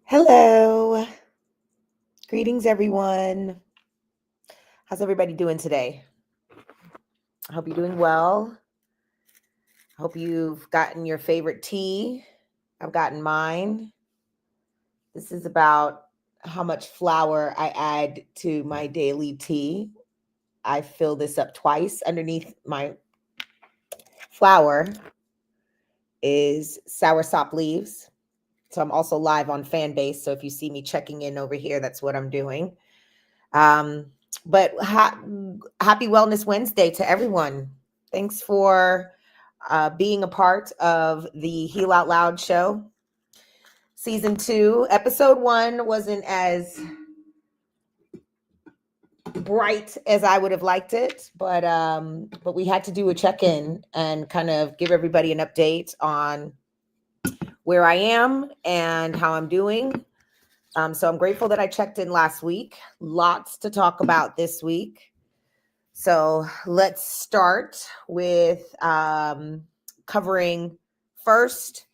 Hello. Greetings, everyone. How's everybody doing today? I hope you're doing well. I hope you've gotten your favorite tea. I've gotten mine. This is about how much flour I add to my daily tea. I fill this up twice. Underneath my flour is soursop leaves. So I'm also live on Fanbase. So if you see me checking in over here, that's what I'm doing. Um, but happy Wellness Wednesday to everyone. Thanks for being a part of the Heal Out Loud show. Season 2, episode 1 wasn't as bright as I would have liked it, but we had to do a check-in and kind of give everybody an update on where I am and how I'm doing. So I'm grateful that I checked in last week. Lots to talk about this week. So let's start with covering first.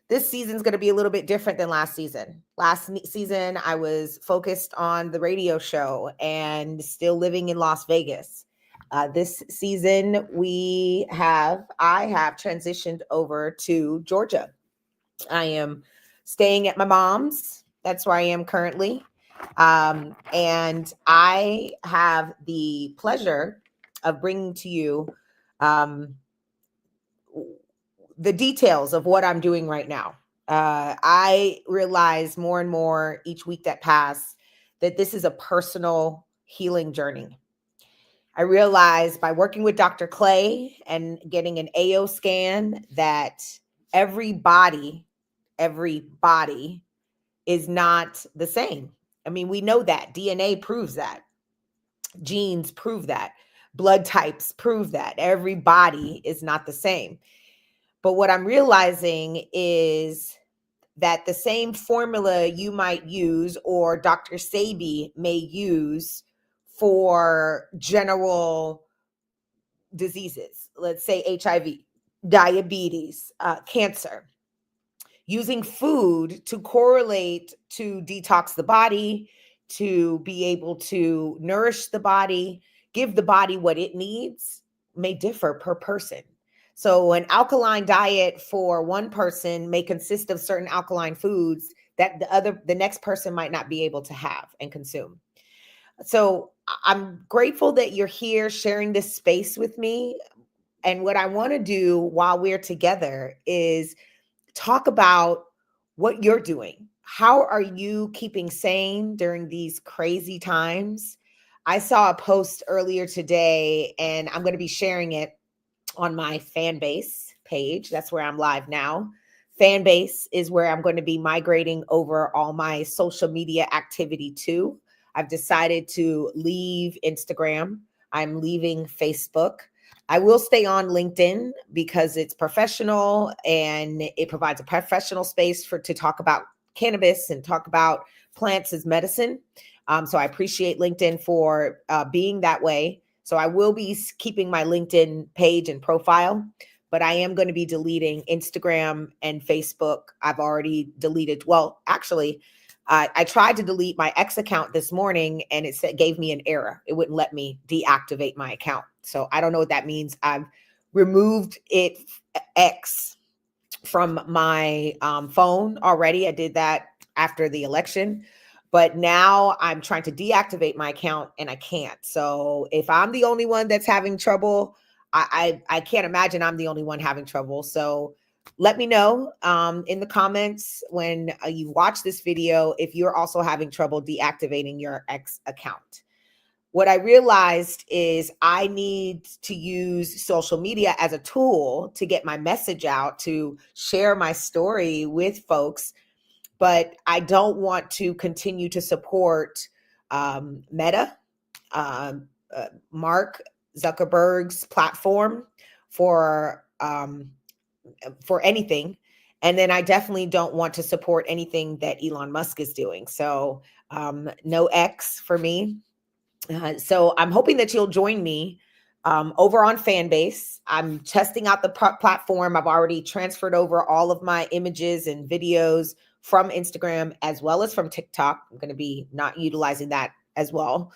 This season's going to be a little bit different than last season. Last season, I was focused on the radio show and still living in Las Vegas. This season, I have transitioned over to Georgia. I am staying at my mom's. That's where I am currently. And I have the pleasure of bringing to you the details of what I'm doing right now. I realize more and more each week that passes that this is a personal healing journey. I realized by working with Dr. Clay and getting an AO scan that every body is not the same. I mean, we know that. DNA proves that. Genes prove that. Blood types prove that. Every body is not the same. But what I'm realizing is that the same formula you might use or Dr. Sebi may use for general diseases, let's say HIV, diabetes, cancer, using food to correlate to detox the body, to be able to nourish the body, give the body what it needs, may differ per person. So an alkaline diet for one person may consist of certain alkaline foods that the next person might not be able to have and consume. So I'm grateful that you're here sharing this space with me. And what I want to do while we're together is talk about what you're doing. How are you keeping sane during these crazy times? I saw a post earlier today, and I'm going to be sharing it on my Fanbase page. That's where I'm live now. Fanbase is where I'm going to be migrating over all my social media activity to. I've decided to leave Instagram. I'm leaving Facebook. I will stay on LinkedIn because it's professional and it provides a professional space to talk about cannabis and talk about plants as medicine. So I appreciate LinkedIn for being that way. So I will be keeping my LinkedIn page and profile, but I am going to be deleting Instagram and Facebook. I've already deleted. Well, actually, I tried to delete my X account this morning and it gave me an error. It wouldn't let me deactivate my account. So I don't know what that means. I've removed X from my phone already. I did that after the election. But now I'm trying to deactivate my account and I can't. So if I'm the only one that's having trouble, I can't imagine I'm the only one having trouble. So let me know in the comments when you watch this video if you're also having trouble deactivating your X account. What I realized is I need to use social media as a tool to get my message out, to share my story with folks. But I don't want to continue to support Meta, Mark Zuckerberg's platform for anything. And then I definitely don't want to support anything that Elon Musk is doing. So no X for me. So I'm hoping that you'll join me over on Fanbase. I'm testing out the platform. I've already transferred over all of my images and videos from Instagram as well as from TikTok. I'm going to be not utilizing that as well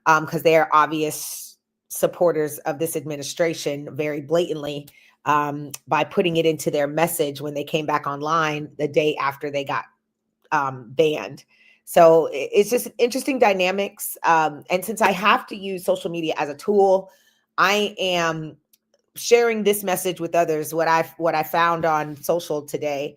because they are obvious supporters of this administration very blatantly by putting it into their message when they came back online the day after they got banned. So it's just interesting dynamics. And since I have to use social media as a tool, I am sharing this message with others. What I found on social today.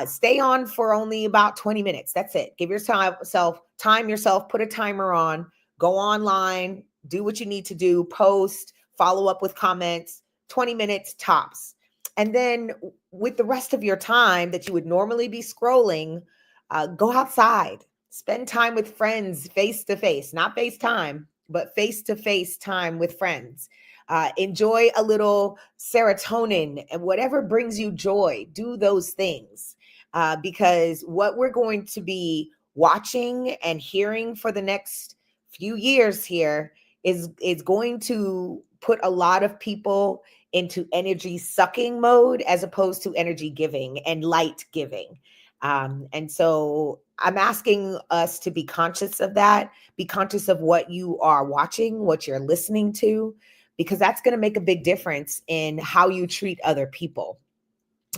Stay on for only about 20 minutes. That's it. Give yourself time yourself. Put a timer on. Go online. Do what you need to do. Post. Follow up with comments. 20 minutes tops. And then with the rest of your time that you would normally be scrolling, go outside. Spend time with friends face to face, not FaceTime, but face to face time with friends. Enjoy a little serotonin and whatever brings you joy. Do those things because what we're going to be watching and hearing for the next few years here is going to put a lot of people into energy sucking mode as opposed to energy giving and light giving. And so I'm asking us to be conscious of that, be conscious of what you are watching, what you're listening to, because that's going to make a big difference in how you treat other people.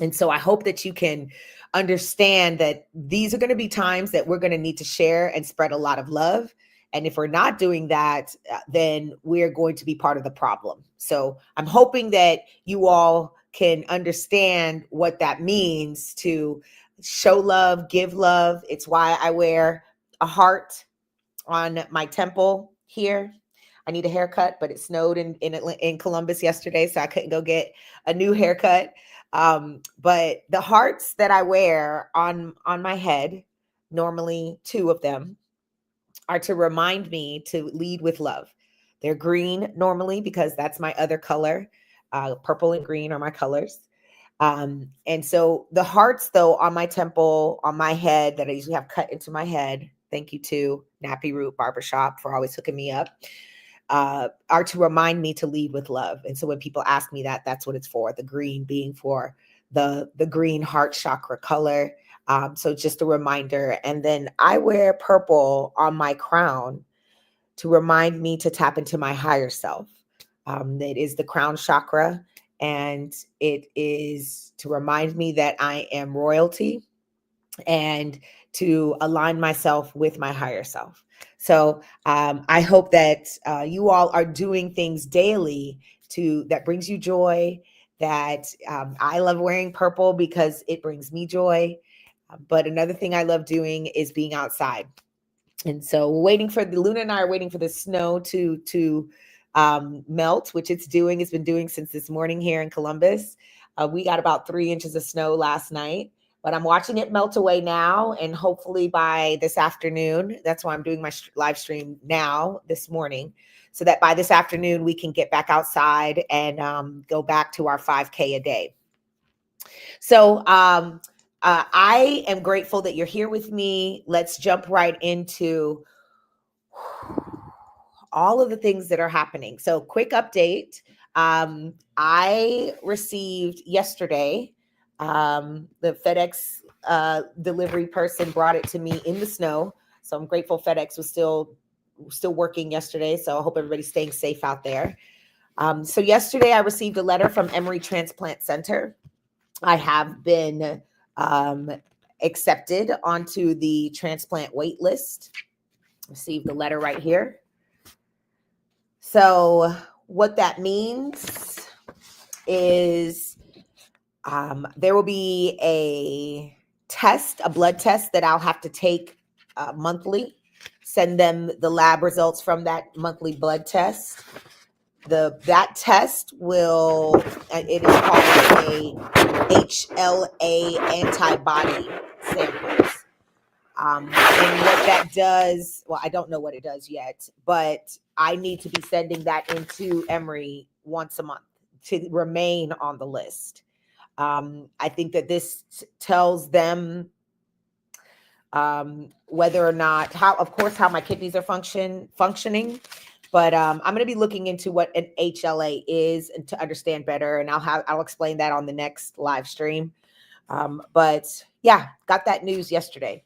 And so I hope that you can understand that these are going to be times that we're going to need to share and spread a lot of love. And if we're not doing that, then we're going to be part of the problem. So I'm hoping that you all can understand what that means to show love, give love. It's why I wear a heart on my temple here. I need a haircut, but it snowed in Columbus yesterday, so I couldn't go get a new haircut. But the hearts that I wear on my head, normally 2 of them, are to remind me to lead with love. They're green normally because that's my other color. Purple and green are my colors. And so the hearts, though, on my temple, on my head, that I usually have cut into my head, thank you to Nappy Root Barbershop for always hooking me up, are to remind me to lead with love. And so when people ask me that, that's what it's for. The green being for the green heart chakra color. So just a reminder. And then I wear purple on my crown to remind me to tap into my higher self. It is the crown chakra. And it is to remind me that I am royalty and to align myself with my higher self. So I hope that you all are doing things daily that brings you joy, that I love wearing purple because it brings me joy. But another thing I love doing is being outside. And so Luna and I are waiting for the snow to melt, which it's been doing since this morning here in Columbus. We got about 3 inches of snow last night, but I'm watching it melt away now. And hopefully by this afternoon, that's why I'm doing my live stream now this morning, so that by this afternoon, we can get back outside and go back to our 5K a day. So I am grateful that you're here with me. Let's jump right into all of the things that are happening. So quick update. I received yesterday, the FedEx delivery person brought it to me in the snow. So I'm grateful FedEx was still working yesterday. So I hope everybody's staying safe out there. So yesterday I received a letter from Emory Transplant Center. I have been accepted onto the transplant wait list. Received the letter right here. So what that means is there will be a blood test that I'll have to take monthly, send them the lab results from that monthly blood test. That test it is called a HLA antibody samples. And what that does, well, I don't know what it does yet, but I need to be sending that into Emory once a month to remain on the list. I think that this tells them whether or not, how my kidneys are functioning, But I'm going to be looking into what an HLA is and to understand better, and I'll explain that on the next live stream. But yeah, got that news yesterday.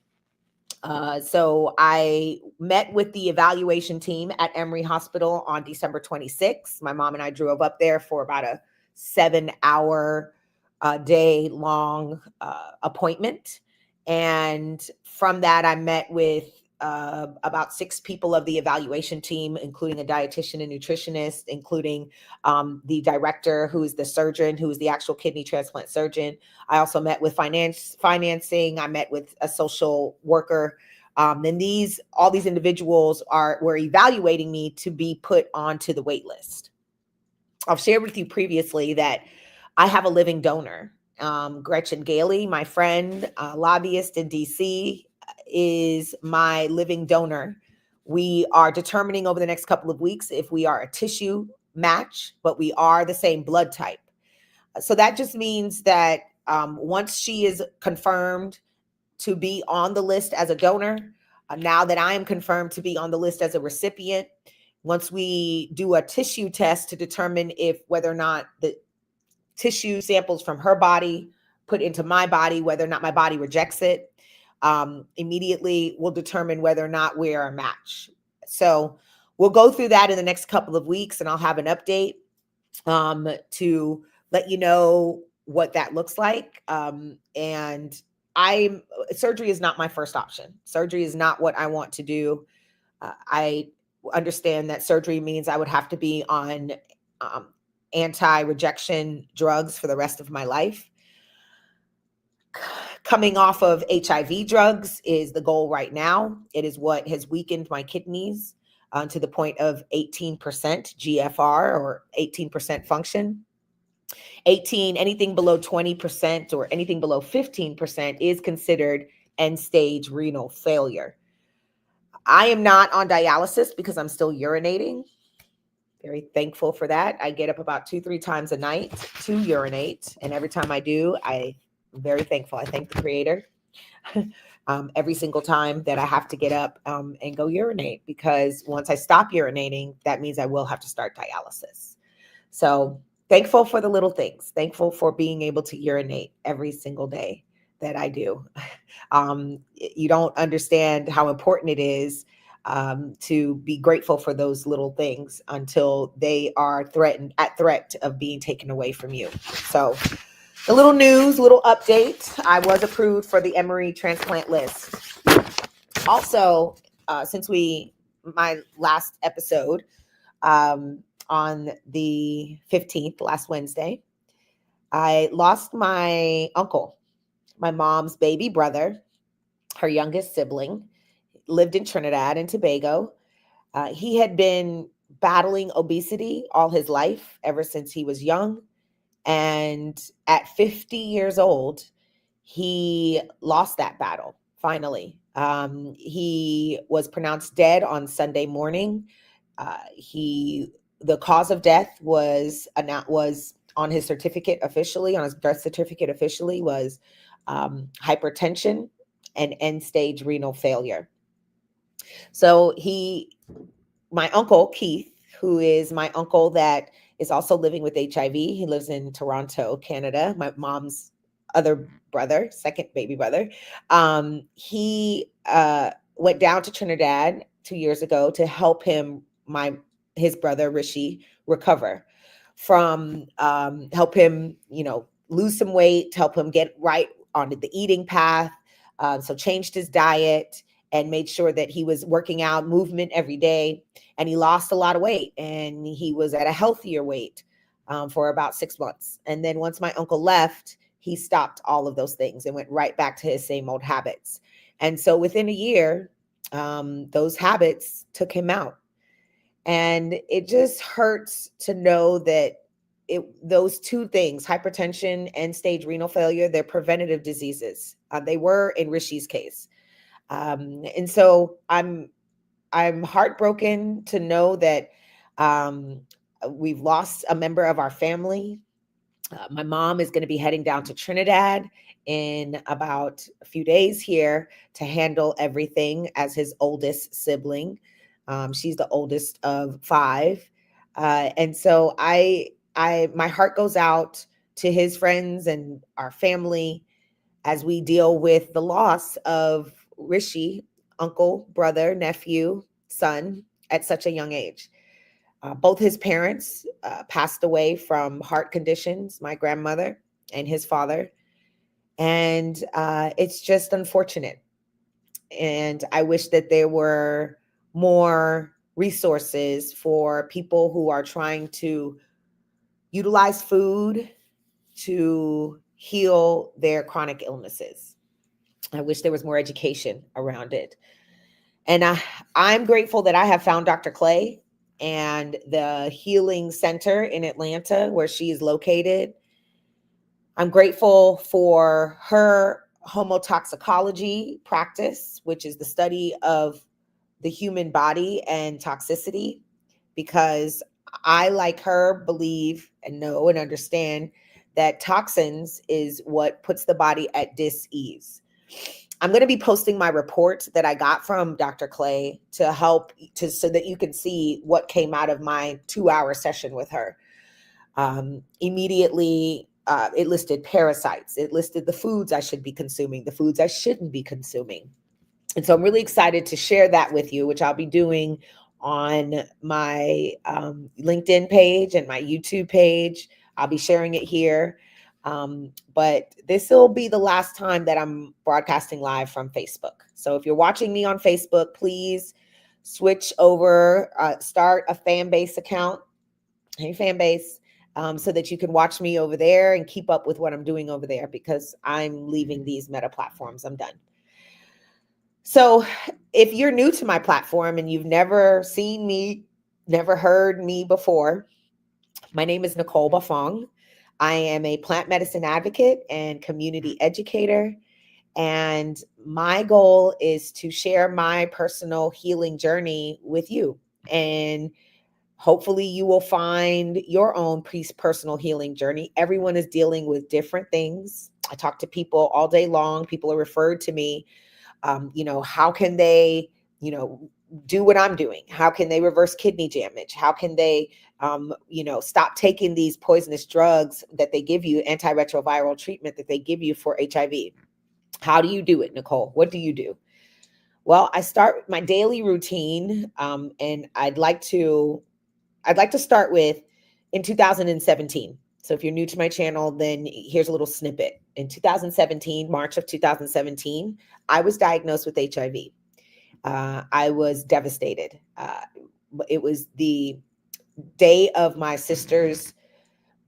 So I met with the evaluation team at Emory Hospital on December 26th. My mom and I drove up there for about a 7-hour day long appointment. And from that, I met with about 6 people of the evaluation team, including a dietitian and nutritionist, including the director, who is the surgeon, who is the actual kidney transplant surgeon. I also met with financing. I met with a social worker. And all these individuals were evaluating me to be put onto the wait list. I've shared with you previously that I have a living donor. Gretchen Gailey, my friend, lobbyist in DC, is my living donor. We are determining over the next couple of weeks if we are a tissue match, but we are the same blood type. So that just means that once she is confirmed to be on the list as a donor, now that I am confirmed to be on the list as a recipient, once we do a tissue test to determine whether or not the tissue samples from her body put into my body, whether or not my body rejects it, immediately we'll determine whether or not we're a match. So we'll go through that in the next couple of weeks, and I'll have an update to let you know what that looks like. And surgery is not my first option. Surgery is not what I want to do. I understand that surgery means I would have to be on anti-rejection drugs for the rest of my life. Coming off of HIV drugs is the goal right now. It is what has weakened my kidneys to the point of 18% GFR, or 18% function. Anything below 20% or anything below 15% is considered end-stage renal failure. I am not on dialysis because I'm still urinating. Very thankful for that. I get up about 2-3 times a night to urinate, and every time I do, I'm very thankful. I thank the Creator every single time that I have to get up and go urinate, because once I stop urinating, that means I will have to start dialysis. So thankful for the little things. Thankful for being able to urinate every single day that I do. You don't understand how important it is to be grateful for those little things until they are at threat of being taken away from you. So a little news, little update. I was approved for the Emory transplant list. Also, since my last episode on the 15th, last Wednesday, I lost my uncle, my mom's baby brother, her youngest sibling, lived in Trinidad and Tobago. He had been battling obesity all his life, ever since he was young. And at 50 years old, he lost that battle, finally. He was pronounced dead on Sunday morning. The cause of death was on his certificate officially, on his birth certificate officially, was hypertension and end-stage renal failure. So my uncle Keith, who is my uncle that is also living with HIV, he lives in Toronto, Canada, my mom's other brother, second baby brother. He went down to Trinidad 2 years ago to help his brother Rishi recover from, help him, lose some weight, help him get right onto the eating path. So changed his diet and made sure that he was working out, movement every day. And he lost a lot of weight, and he was at a healthier weight for about 6 months. And then once my uncle left, he stopped all of those things and went right back to his same old habits. And so within a year, those habits took him out. And it just hurts to know that those two things, hypertension and stage renal failure, they're preventative diseases. They were in Rishi's case. And so I'm heartbroken to know that we've lost a member of our family. My mom is going to be heading down to Trinidad in about a few days here to handle everything as his oldest sibling. She's the oldest of five. And so my heart goes out to his friends and our family as we deal with the loss of Rishi, uncle, brother, nephew, son, at such a young age. Both his parents passed away from heart conditions, my grandmother and his father. And it's just unfortunate. And I wish that there were more resources for people who are trying to utilize food to heal their chronic illnesses. I wish there was more education around it. And I'm grateful that I have found Dr. Clay and the Healing Center in Atlanta, where she is located. I'm grateful for her homotoxicology practice, which is the study of the human body and toxicity, because I, like her, believe and know and understand that toxins is what puts the body at dis-ease. I'm going to be posting my report that I got from Dr. Clay to help so that you can see what came out of my 2-hour session with her. Immediately, it listed parasites. It listed the foods I should be consuming, the foods I shouldn't be consuming. And so I'm really excited to share that with you, which I'll be doing on my LinkedIn page and my YouTube page. I'll be sharing it here. But this will be the last time that I'm broadcasting live from Facebook. So if you're watching me on Facebook, please switch over, start a fan base account. Hey, fan base. So that you can watch me over there and keep up with what I'm doing over there, because I'm leaving these meta platforms. I'm done. So if you're new to my platform and you've never seen me, never heard me before, my name is Nicole Bafong. I am a plant medicine advocate and community educator. And my goal is to share my personal healing journey with you. And hopefully you will find your own personal healing journey. Everyone is dealing with different things. I talk to people all day long. People are referred to me. How can they, do what I'm doing? How can they reverse kidney damage? How can they, stop taking these poisonous drugs that they give you, antiretroviral treatment that they give you for HIV? How do you do it, Nicole? What do you do? Well, I start with my daily routine, and I'd like to start with in 2017. So if you're new to my channel, then here's a little snippet. In 2017, March of 2017, I was diagnosed with HIV. I was devastated. It was the day of my sister's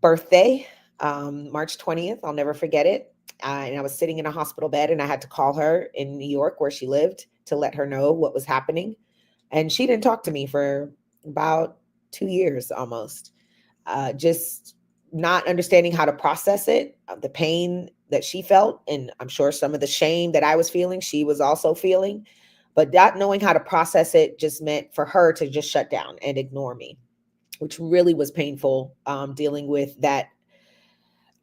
birthday, March 20th. I'll never forget it. And I was sitting in a hospital bed, and I had to call her in New York, where she lived, to let her know what was happening. And she didn't talk to me for about 2 years almost, just not understanding how to process it, the pain that she felt. And I'm sure some of the shame that I was feeling, she was also feeling. But not knowing how to process it just meant for her to just shut down and ignore me, which really was painful. Dealing with that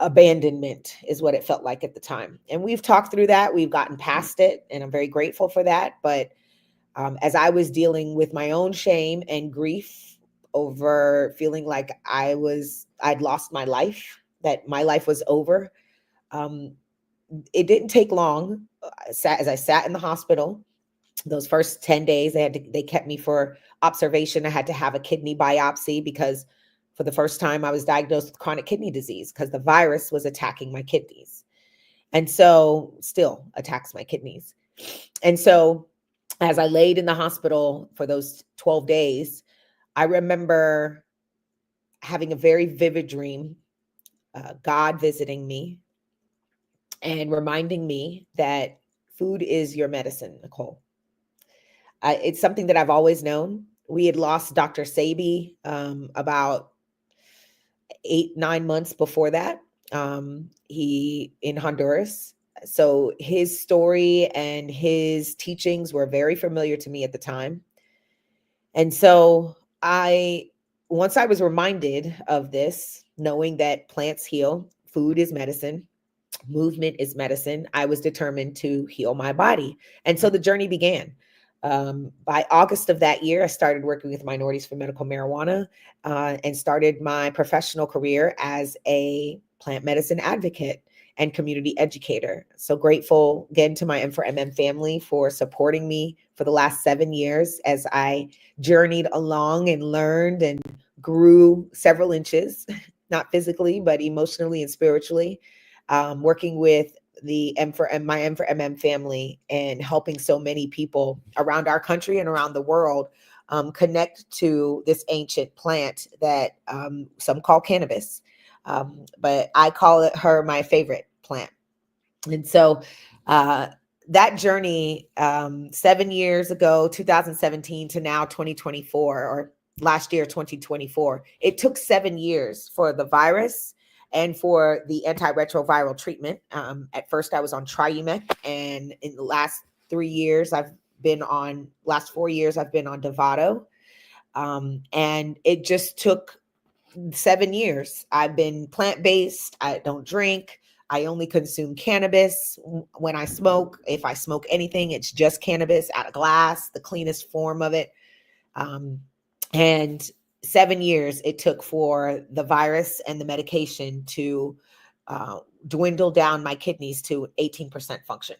abandonment is what it felt like at the time. And we've talked through that. We've gotten past it, and I'm very grateful for that. But as I was dealing with my own shame and grief over feeling like I'd lost my life, that my life was over, it didn't take long. As I sat in the hospital, those first 10 days, they kept me for observation. I had to have a kidney biopsy because for the first time I was diagnosed with chronic kidney disease, because the virus was attacking my kidneys, and so still attacks my kidneys. And so as I laid in the hospital for those 12 days, I remember having a very vivid dream, God visiting me and reminding me that food is your medicine, Nicole. It's something that I've always known. We had lost Dr. Sabi about 8-9 months before that. He in Honduras. So his story and his teachings were very familiar to me at the time. And so once I was reminded of this, knowing that plants heal, food is medicine, movement is medicine, I was determined to heal my body. And so the journey began. By August of that year, I started working with Minorities for Medical Marijuana and started my professional career as a plant medicine advocate and community educator. So grateful again to my M4MM family for supporting me for the last 7 years as I journeyed along and learned and grew several inches, not physically, but emotionally and spiritually, working with the M4M, my M4MM family, and helping so many people around our country and around the world connect to this ancient plant that some call cannabis. But I call it her my favorite plant. And so that journey 7 years ago, 2017 to now 2024, or last year, 2024, it took 7 years for the virus and for the antiretroviral treatment. At first, I was on Triumeq, and in the last 3 years, last 4 years, I've been on Dovato. And it just took 7 years. I've been plant-based. I don't drink. I only consume cannabis when I smoke. If I smoke anything, it's just cannabis out of glass, the cleanest form of it. And 7 years it took for the virus and the medication to dwindle down my kidneys to 18% function.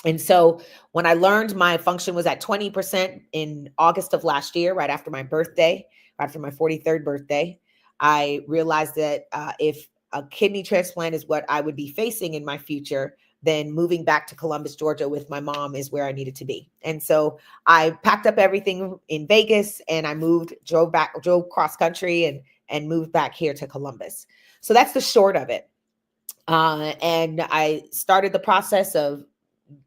And so when I learned my function was at 20% in August of last year, right after my birthday, right after my 43rd birthday, I realized that if a kidney transplant is what I would be facing in my future, then moving back to Columbus, Georgia with my mom is where I needed to be. And so I packed up everything in Vegas and I drove cross country and moved back here to Columbus. So that's the short of it. And I started the process of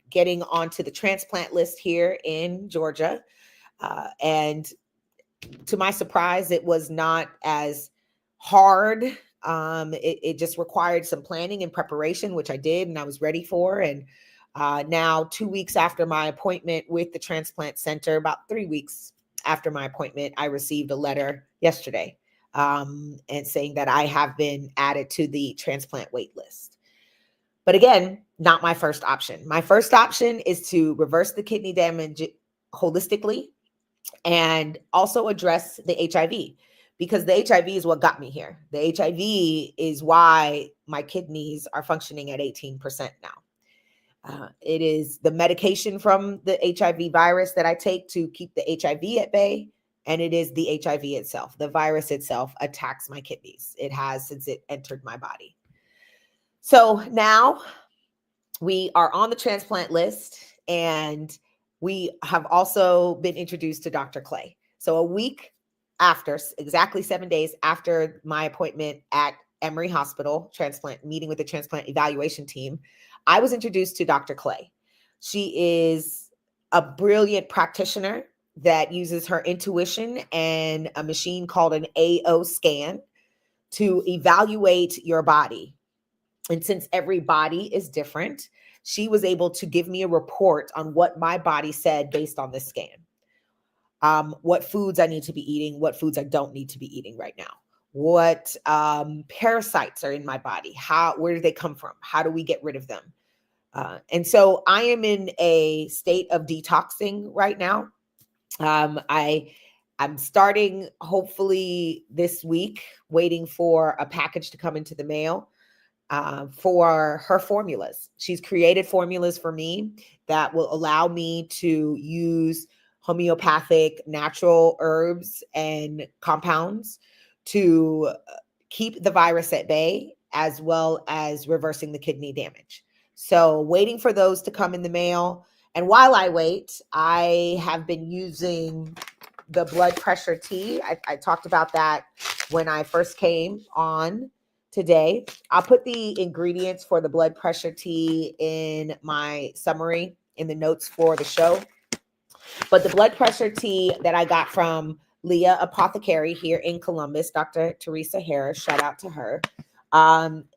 getting onto the transplant list here in Georgia. And to my surprise, it was not as hard. It just required some planning and preparation, which I did and I was ready for. And now 2 weeks after my appointment with the transplant center, about 3 weeks after my appointment, I received a letter yesterday and saying that I have been added to the transplant wait list. But again, not my first option. My first option is to reverse the kidney damage holistically and also address the HIV, because the HIV is what got me here. The HIV is why my kidneys are functioning at 18% now. It is the medication from the HIV virus that I take to keep the HIV at bay, and it is the HIV itself. The virus itself attacks my kidneys. It has since it entered my body. So now we are on the transplant list, and we have also been introduced to Dr. Clay. So a week after, exactly 7 days after my appointment at Emory Hospital transplant meeting with the transplant evaluation team, I was introduced to Dr. Clay. She is a brilliant practitioner that uses her intuition and a machine called an AO scan to evaluate your body. And since every body is different, she was able to give me a report on what my body said based on this scan. What foods I need to be eating, what foods I don't need to be eating right now. What parasites are in my body? Where do they come from? How do we get rid of them? And so I am in a state of detoxing right now. I'm starting hopefully this week, waiting for a package to come into the mail for her formulas. She's created formulas for me that will allow me to use homeopathic natural herbs and compounds to keep the virus at bay, as well as reversing the kidney damage. So waiting for those to come in the mail. And while I wait, I have been using the blood pressure tea. I talked about that when I first came on today. I'll put the ingredients for the blood pressure tea in my summary in the notes for the show. But the blood pressure tea that I got from Leah Apothecary here in Columbus, Dr. Teresa Harris, shout out to her.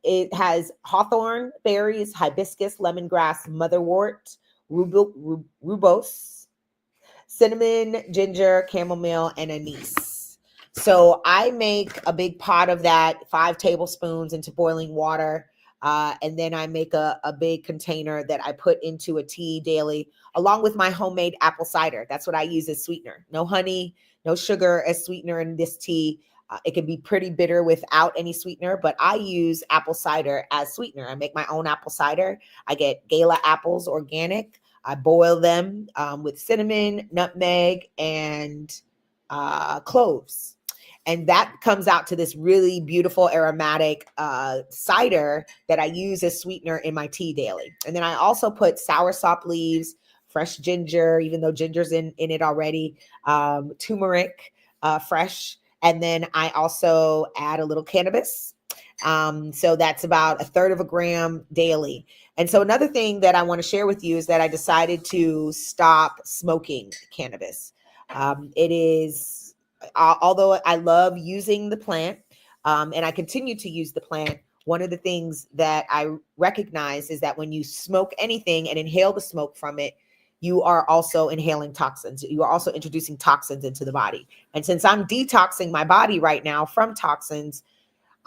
It has hawthorne berries, hibiscus, lemongrass, motherwort, rooibos, cinnamon, ginger, chamomile, and anise. So I make a big pot of that, 5 tablespoons into boiling water. And then I make a big container that I put into a tea daily, along with my homemade apple cider. That's what I use as sweetener. No honey, no sugar as sweetener in this tea. It can be pretty bitter without any sweetener, but I use apple cider as sweetener. I make my own apple cider. I get Gala apples, organic. I boil them with cinnamon, nutmeg, and cloves. And that comes out to this really beautiful aromatic cider that I use as sweetener in my tea daily. And then I also put soursop leaves, fresh ginger, even though ginger's in it already, turmeric, fresh. And then I also add a little cannabis. So that's about 1/3 of a gram daily. And so another thing that I want to share with you is that I decided to stop smoking cannabis. It is, although I love using the plant, and I continue to use the plant, one of the things that I recognize is that when you smoke anything and inhale the smoke from it, you are also inhaling toxins. You are also introducing toxins into the body. And since I'm detoxing my body right now from toxins,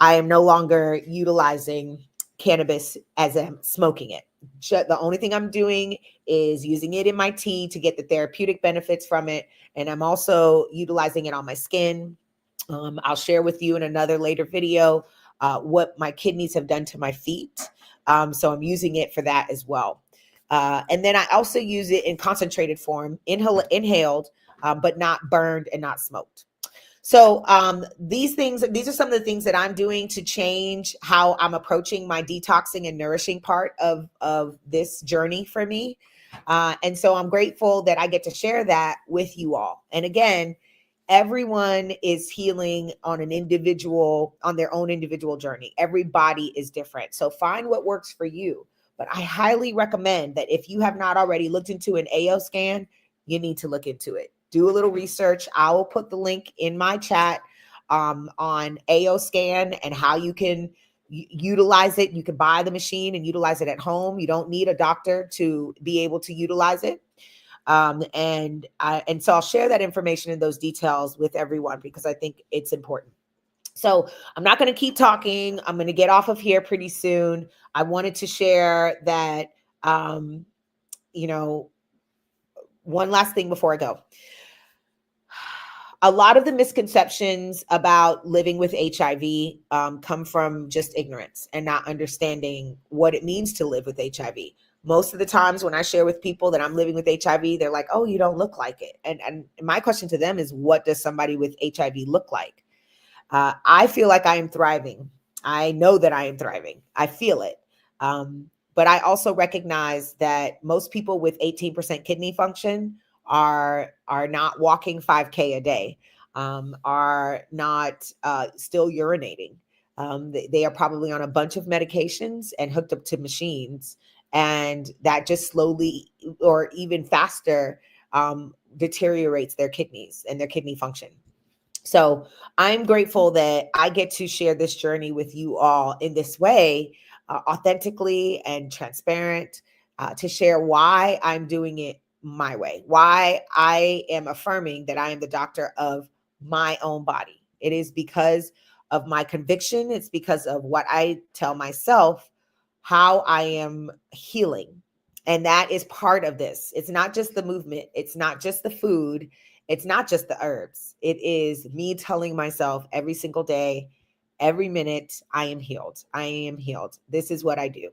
I am no longer utilizing cannabis as I'm smoking it. The only thing I'm doing is using it in my tea to get the therapeutic benefits from it. And I'm also utilizing it on my skin. I'll share with you in another later video what my kidneys have done to my feet. So I'm using it for that as well. And then I also use it in concentrated form, inhaled, but not burned and not smoked. So these are some of the things that I'm doing to change how I'm approaching my detoxing and nourishing part of this journey for me. And so I'm grateful that I get to share that with you all. And again, everyone is healing on their own individual journey. Everybody is different. So find what works for you. But I highly recommend that if you have not already looked into an AO scan, you need to look into it. Do a little research. I will put the link in my chat on AO scan and how you can utilize it. You can buy the machine and utilize it at home. You don't need a doctor to be able to utilize it. And so I'll share that information and those details with everyone because I think it's important. So I'm not going to keep talking. I'm going to get off of here pretty soon. I wanted to share that, one last thing before I go. A lot of the misconceptions about living with HIV come from just ignorance and not understanding what it means to live with HIV. Most of the times when I share with people that I'm living with HIV, they're like, oh, you don't look like it. And my question to them is, what does somebody with HIV look like? I feel like I am thriving. I know that I am thriving. I feel it. But I also recognize that most people with 18% kidney function are not walking 5K a day, are not still urinating. They are probably on a bunch of medications and hooked up to machines. And that just slowly or even faster deteriorates their kidneys and their kidney function. So I'm grateful that I get to share this journey with you all in this way, authentically and transparent, to share why I'm doing it my way, why I am affirming that I am the doctor of my own body. It is because of my conviction. It's because of what I tell myself, how I am healing. And that is part of this. It's not just the movement. It's not just the food. It's not just the herbs. It is me telling myself every single day, every minute, I am healed. I am healed. This is what I do.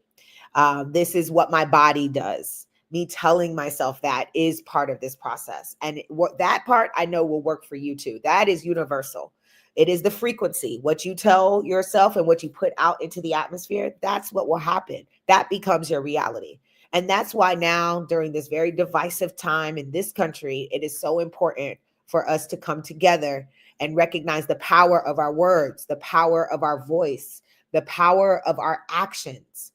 This is what my body does. Me telling myself that is part of this process. And that part I know will work for you too. That is universal. It is the frequency. What you tell yourself and what you put out into the atmosphere, that's what will happen. That becomes your reality. And that's why now, during this very divisive time in this country, it is so important for us to come together and recognize the power of our words, the power of our voice, the power of our actions.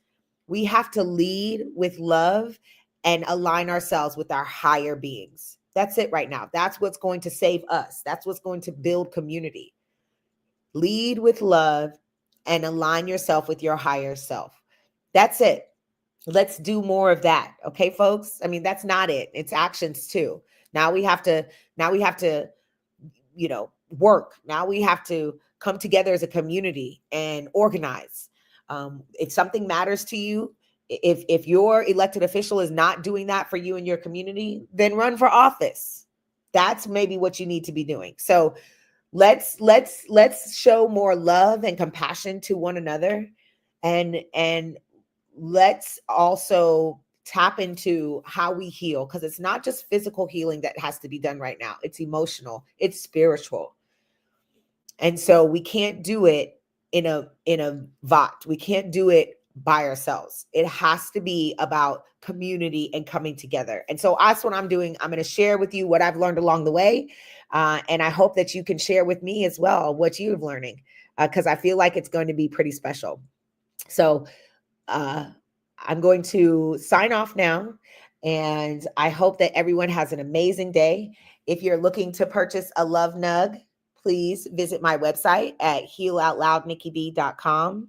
We have to lead with love and align ourselves with our higher beings. That's it right now. That's what's going to save us. That's what's going to build community. Lead with love and align yourself with your higher self. That's it. Let's do more of that. Okay, folks? I mean, that's not it. It's actions too. Now we have to, work. Now we have to come together as a community and organize. If something matters to you, if your elected official is not doing that for you and your community, then run for office. That's maybe what you need to be doing. So let's show more love and compassion to one another, and let's also tap into how we heal, because it's not just physical healing that has to be done right now. It's emotional, it's spiritual. And so we can't do it in a vat. We can't do it by ourselves. It has to be about community and coming together. And so that's what I'm doing. I'm going to share with you what I've learned along the way. And I hope that you can share with me as well what you're learning, because I feel like it's going to be pretty special. So I'm going to sign off now. And I hope that everyone has an amazing day. If you're looking to purchase a love nug, please visit my website at healoutloudnickib.com,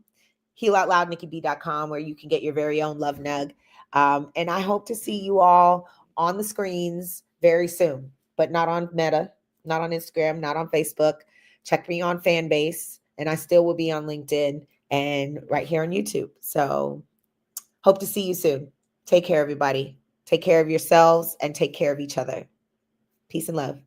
healoutloudnickib.com, where you can get your very own love nug. And I hope to see you all on the screens very soon, but not on Meta, not on Instagram, not on Facebook. Check me on Fanbase, and I still will be on LinkedIn and right here on YouTube. So hope to see you soon. Take care, everybody. Take care of yourselves and take care of each other. Peace and love.